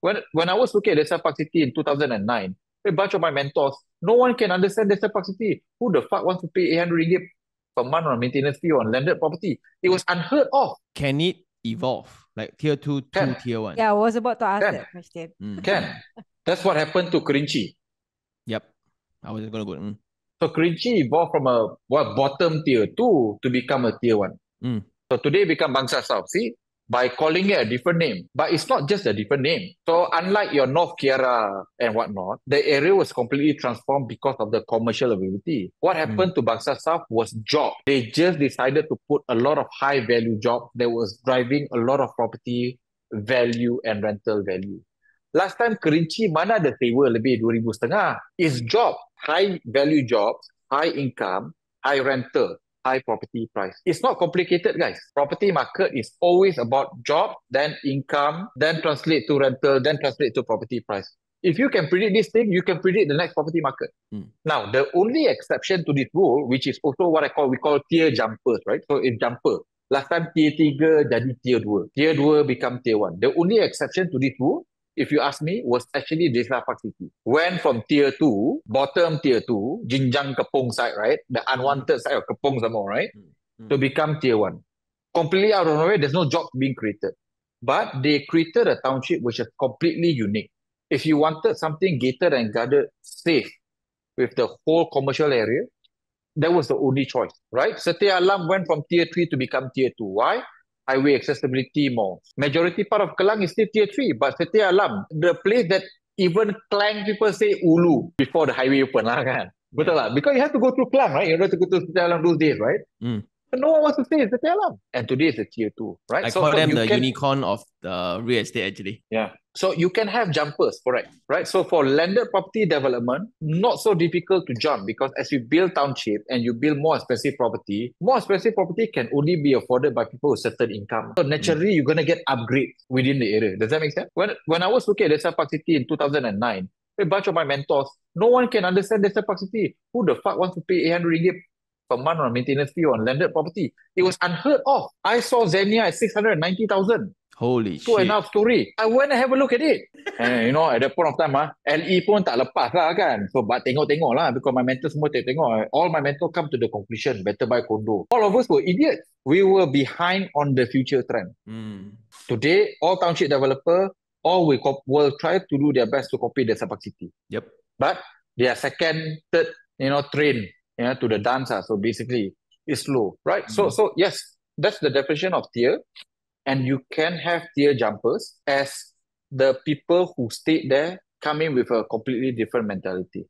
When I was looking at Desa Park City in 2009, a bunch of my mentors, no one can understand Desa Park City. Who the fuck wants to pay 800 ringgit per month on maintenance fee on landed property? It was unheard of. Can it evolve like tier 2 to Can. tier 1? Yeah, I was about to ask Can. that question. Can. That's what happened to Kerinci. Yep. I was going to go. So Kerinci evolved from a bottom tier 2 to become a tier 1. So today become Bangsa South. See, by calling it a different name. But it's not just a different name. So unlike your North Kiara and whatnot, the area was completely transformed because of the commercial ability. What happened to Bangsa South was job. They just decided to put a lot of high value jobs that was driving a lot of property value and rental value. Last time Kerinci mana ada sewa lebih 2,500. It's job, high value jobs, high income, high rental, high property price. It's not complicated, guys. Property market is always about job, then income, then translate to rental, then translate to property price. If you can predict this thing, you can predict the next property market. Now, the only exception to this rule, which is also what we call tier jumpers, right? So it's jumper. Last time tier 3 jadi tier 2. Tier 2 become tier 1. The only exception to this rule, if you ask me, was actually Desa Park City. Went from tier 2, bottom tier 2, Jinjang Kepong side, right? The unwanted side of Kepong some more, right? To become tier 1. Completely out of nowhere, there's no job being created. But they created a township which is completely unique. If you wanted something gated and guarded, safe, with the whole commercial area, that was the only choice, right? Setia Alam went from tier 3 to become tier 2. Why? Highway accessibility more. Majority part of Kelang is still tier 3, but Setia Alam, the place that even Klang people say Ulu before the highway open lah kan. Betul lah? Because you have to go through Klang, right? You have to go to Setia Alam those days, right? But no one wants to stay in Setia Alam. And today it's a tier 2, right? I call them the unicorn of the real estate actually. Yeah. So you can have jumpers, correct, right? So for landed property development, not so difficult to jump because as you build township and you build more expensive property can only be afforded by people with certain income. So naturally, you're going to get upgrades within the area. Does that make sense? When I was looking at Desa Park City in 2009, a bunch of my mentors, no one can understand Desa Park City. Who the fuck wants to pay 800 ringgit per month on maintenance fee on landed property? It was unheard of. I saw Xenia at 690,000. Holy Two shit. and a half story. I went and have a look at it. And you know, at that point of time, LE pun tak lepas lah kan. So, but tengok-tengok lah because my mentor semua tengok. All my mentor come to the conclusion, better buy condo. All of us were idiots. We were behind on the future trend. Today, all township developer, all will try to do their best to copy the Desa Park City. Yep. But they are second, third, train, to the dance. So basically, it's slow, right? So yes, that's the definition of tier. And you can have tier jumpers as the people who stayed there come in with a completely different mentality.